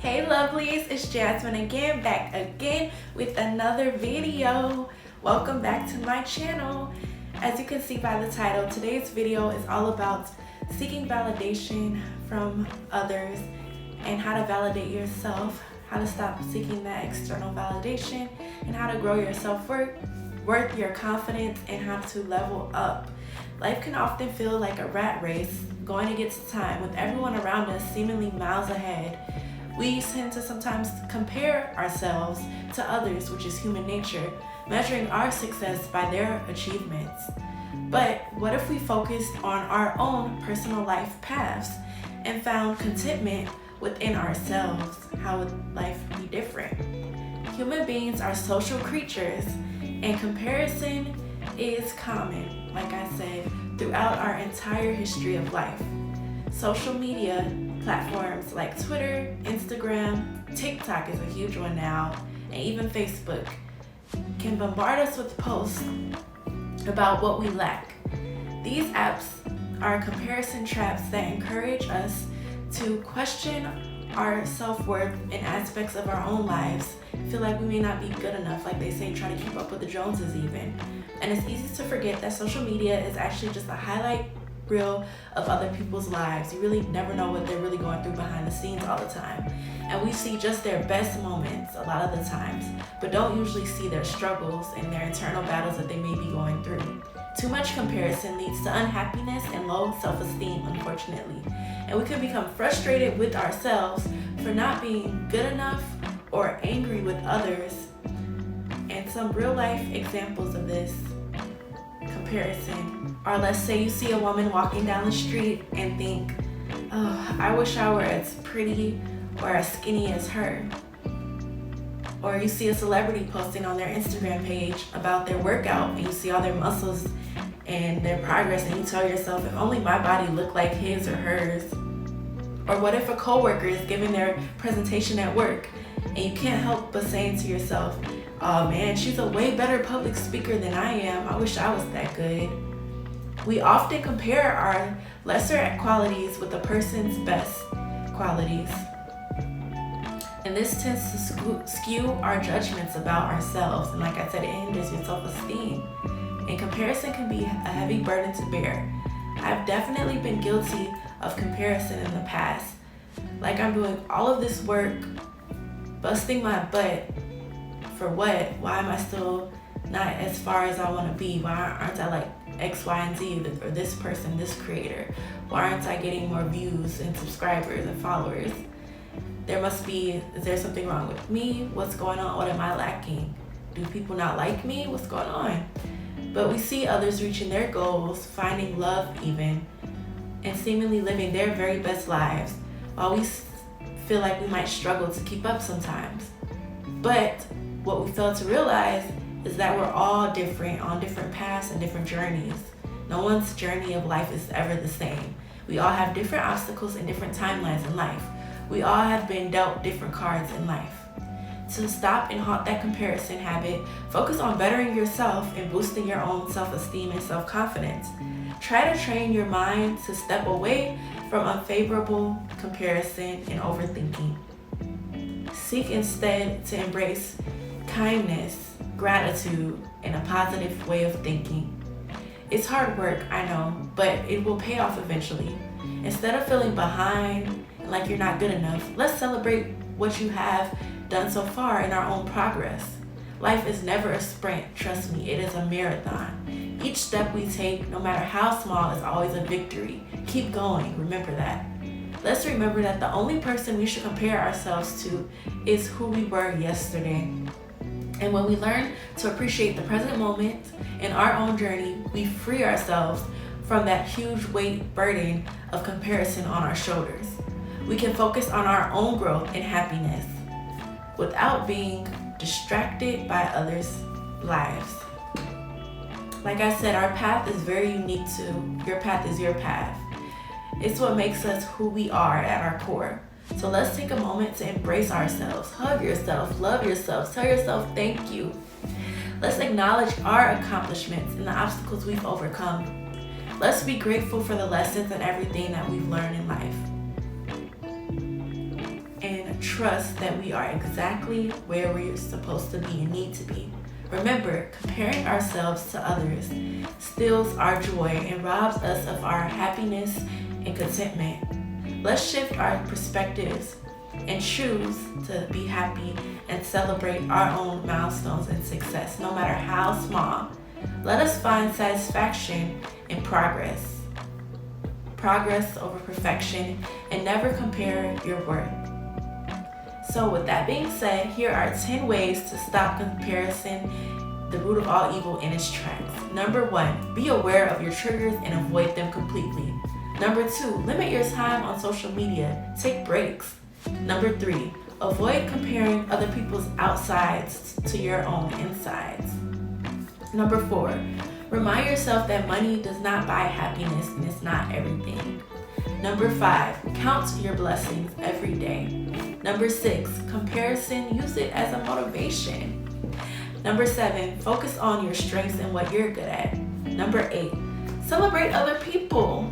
Hey lovelies, it's Jasmine again, back again with another video. Welcome back to my channel. As you can see by the title, today's video is all about seeking validation from others and how to validate yourself, how to stop seeking that external validation, and how to grow your self-worth, your confidence, and how to level up. Life can often feel like a rat race going against time with everyone around us seemingly miles ahead. We tend to sometimes compare ourselves to others, which is human nature, measuring our success by their achievements. But what if we focused on our own personal life paths and found contentment within ourselves? How would life be different? Human beings are social creatures, and comparison is common, like I said, throughout our entire history of life. Social media platforms like Twitter, Instagram, TikTok is a huge one now, and even Facebook can bombard us with posts about what we lack. These apps are comparison traps that encourage us to question our self-worth in aspects of our own lives, feel like we may not be good enough, like they say, try to keep up with the Joneses even. And it's easy to forget that social media is actually just a highlight reel of other people's lives. You really never know what they're really going through behind the scenes all the time. And we see just their best moments a lot of the times, but don't usually see their struggles and their internal battles that they may be going through. Too much comparison leads to unhappiness and low self-esteem, unfortunately. And we can become frustrated with ourselves for not being good enough or angry with others. And some real life examples of this comparison are, let's say you see a woman walking down the street and think, oh, I wish I were as pretty or as skinny as her. Or you see a celebrity posting on their Instagram page about their workout and you see all their muscles and their progress, and you tell yourself, if only my body looked like his or hers. Or what if a coworker is giving their presentation at work and you can't help but saying to yourself, oh man, she's a way better public speaker than I am. I wish I was that good. We often compare our lesser qualities with a person's best qualities. And this tends to skew our judgments about ourselves. And like I said, it hinders your self-esteem. And comparison can be a heavy burden to bear. I've definitely been guilty of comparison in the past. Like, I'm doing all of this work, busting my butt for what? Why am I still not as far as I want to be? Why aren't I like X, Y, and Z, or this person, this creator? Why aren't I getting more views and subscribers and followers? Is there something wrong with me? What's going on? What am I lacking? Do people not like me? What's going on? But we see others reaching their goals, finding love even, and seemingly living their very best lives, while we feel like we might struggle to keep up sometimes. But what we fail to realize is that we're all different, on different paths and different journeys. No one's journey of life is ever the same. We all have different obstacles and different timelines in life. We all have been dealt different cards in life. To stop and halt that comparison habit, focus on bettering yourself and boosting your own self-esteem and self-confidence. Try to train your mind to step away from unfavorable comparison and overthinking. Seek instead to embrace kindness, gratitude, and a positive way of thinking. It's hard work, I know, but it will pay off eventually. Instead of feeling behind and like you're not good enough, let's celebrate what you have done so far in our own progress. Life is never a sprint, trust me, it is a marathon. Each step we take, no matter how small, is always a victory. Keep going, remember that. Let's remember that the only person we should compare ourselves to is who we were yesterday. And when we learn to appreciate the present moment in our own journey, we free ourselves from that huge weight burden of comparison on our shoulders. We can focus on our own growth and happiness without being distracted by others' lives. Like I said, our path is very unique too. Your path is your path. It's what makes us who we are at our core. So let's take a moment to embrace ourselves, hug yourself, love yourself, tell yourself thank you. Let's acknowledge our accomplishments and the obstacles we've overcome. Let's be grateful for the lessons and everything that we've learned in life. And trust that we are exactly where we're supposed to be and need to be. Remember, comparing ourselves to others steals our joy and robs us of our happiness and contentment. Let's shift our perspectives and choose to be happy and celebrate our own milestones and success, no matter how small. Let us find satisfaction in progress over perfection, and never compare your worth. So with that being said, here are 10 ways to stop comparison, the root of all evil, in its tracks. Number 1, be aware of your triggers and avoid them completely. Number 2, limit your time on social media. Take breaks. Number 3, avoid comparing other people's outsides to your own insides. Number 4, remind yourself that money does not buy happiness and it's not everything. Number 5, count your blessings every day. Number 6, comparison, use it as a motivation. Number 7, focus on your strengths and what you're good at. Number 8, celebrate other people.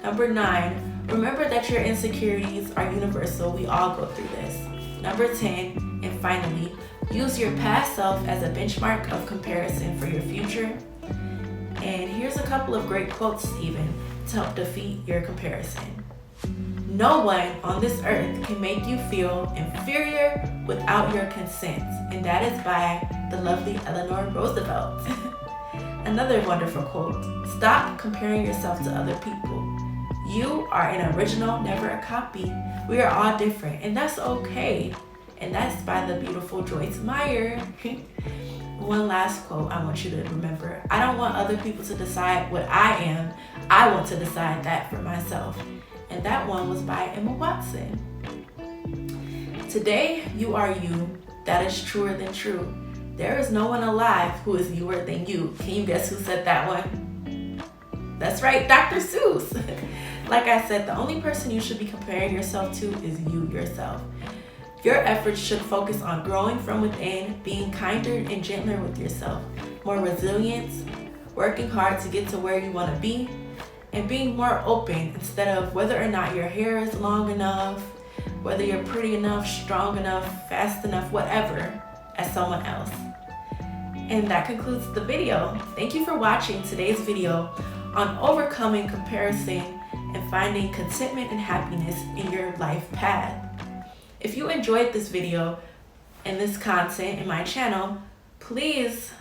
Number 9, remember that your insecurities are universal. We all go through this. Number 10, and finally, use your past self as a benchmark of comparison for your future. And here's a couple of great quotes even to help defeat your comparison. No one on this earth can make you feel inferior without your consent. And that is by the lovely Eleanor Roosevelt. Another wonderful quote: stop comparing yourself to other people. You are an original, never a copy. We are all different, and that's okay. And that's by the beautiful Joyce Meyer. One last quote I want you to remember: I don't want other people to decide what I am. I want to decide that for myself. And that one was by Emma Watson. Today, you are you. That is truer than true. There is no one alive who is newer than you. Can you guess who said that one? That's right, Dr. Seuss. Like I said, the only person you should be comparing yourself to is you yourself. Your efforts should focus on growing from within, being kinder and gentler with yourself, more resilience, working hard to get to where you want to be, and being more open instead of whether or not your hair is long enough, whether you're pretty enough, strong enough, fast enough, whatever, as someone else. And that concludes the video. Thank you for watching today's video on overcoming comparison and finding contentment and happiness in your life path. If you enjoyed this video and this content in my channel, please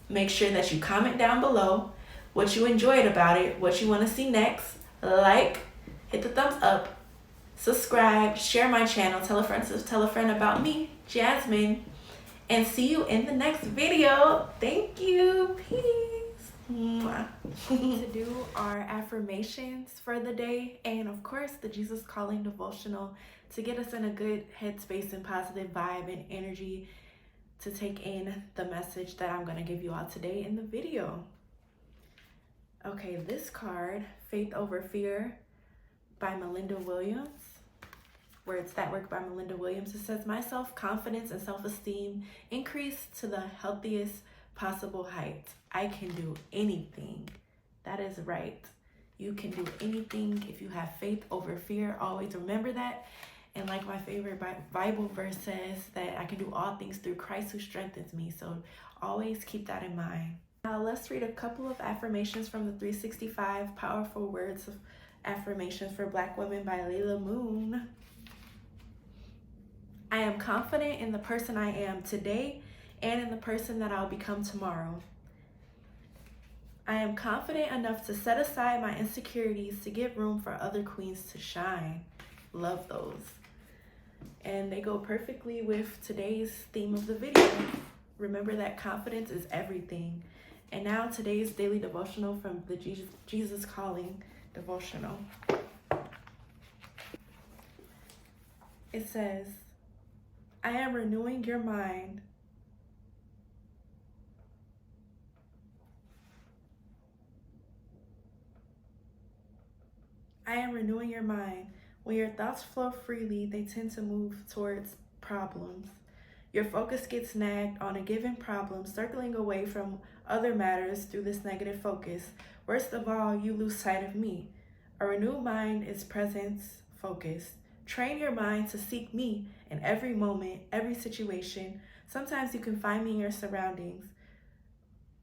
make sure that you comment down below what you enjoyed about it, what you want to see next, like, hit the thumbs up, subscribe, share my channel, tell a friend about me, Jasmine, and see you in the next video. Thank you. Peace. Mwah. To do our affirmations for the day, and of course the Jesus Calling devotional to get us in a good headspace and positive vibe and energy to take in the message that I'm going to give you all today in the video. Okay, this card, Faith Over Fear by Melinda Williams. Words That Work by Melinda Williams. It says, my self-confidence and self-esteem increase to the healthiest possible heights. I can do anything. That is right. You can do anything if you have faith over fear. Always remember that. And like my favorite Bible verse says, that I can do all things through Christ who strengthens me. So always keep that in mind. Now let's read a couple of affirmations from the 365 Powerful Words of Affirmations for Black Women by Layla Moon. I am confident in the person I am today and in the person that I'll become tomorrow. I am confident enough to set aside my insecurities to give room for other queens to shine. Love those. And they go perfectly with today's theme of the video. Remember that confidence is everything. And now today's daily devotional from the Jesus Calling devotional. It says, I am renewing your mind. I am renewing your mind. When your thoughts flow freely, they tend to move towards problems. Your focus gets nagged on a given problem, circling away from other matters through this negative focus. Worst of all, you lose sight of me. A renewed mind is presence focused. Train your mind to seek me in every moment, every situation. Sometimes you can find me in your surroundings.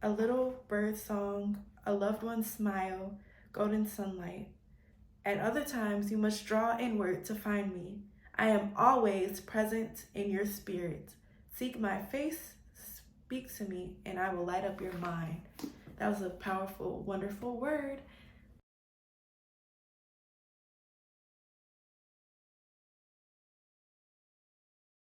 A little bird song, a loved one's smile, golden sunlight. At other times, you must draw inward to find me. I am always present in your spirit. Seek my face, speak to me, and I will light up your mind. That was a powerful, wonderful word.